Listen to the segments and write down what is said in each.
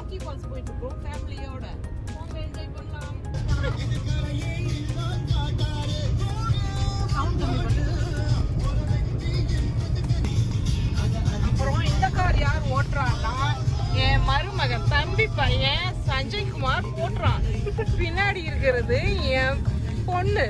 Rakhi falls போயிட்டு இருக்கோம் ஃபேமிலியோட. போங்க என்ஜாய் பண்ணலாம். சவுண்ட் கம்மி பண்ணு. அப்புறம் இந்த கார் யார் ஓட்டுறான்னா என் மருமகன் தம்பி பையன் சஞ்சய் குமார் ஓட்டுறான். பின்னாடி இருக்கிறது என் பொண்ணு.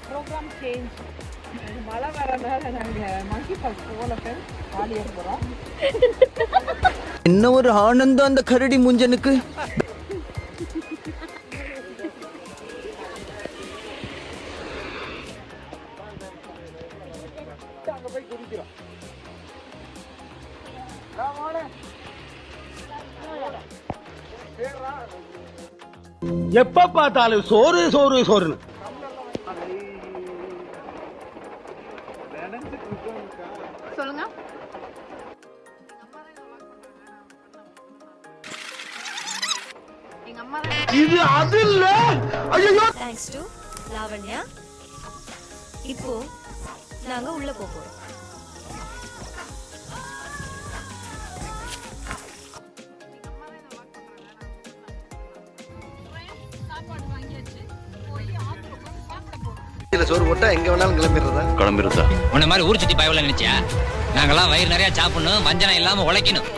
Program change. மழை வரனால நாங்க மங்கி ஃபால்ஸ் போல ஜாலியா போறோம். என்ன ஒரு ஆனந்தம் அந்த கரடி முஞ்சனுக்கு. எப்ப பார்த்தாலும் சோறு சோறு சோறுன்னு. சொல்லுங்க. இது அது இல்ல. ஐயோ. Thanks to Lavanya. இப்போ நாங்க உள்ள போறோம். சோறு போட்டா எங்க வேணாலும் கிளம்பிடுறதா. உன்ன மாதிரி ஊர் சுத்தி பயவல நினைச்சியா? நாங்கெல்லாம் வயிறு நிறைய சாப்பிடணும், வஞ்சனம் இல்லாம உழைக்கணும்.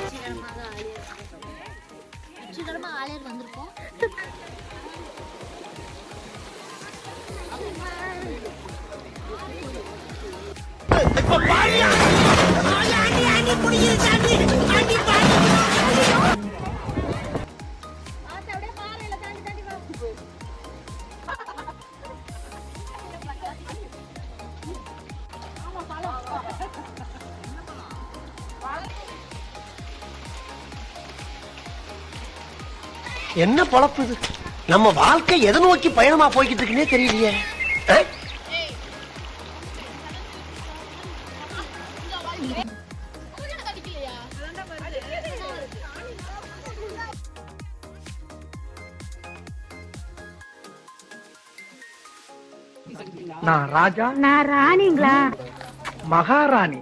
என்ன பொழப்பு இது? நம்ம வாழ்க்கை எதை நோக்கி பயணமா போய்கிட்டு இருக்குன்னே தெரியலையே. நான் ராஜா, நான் ராணிங்களா? மகாராணி.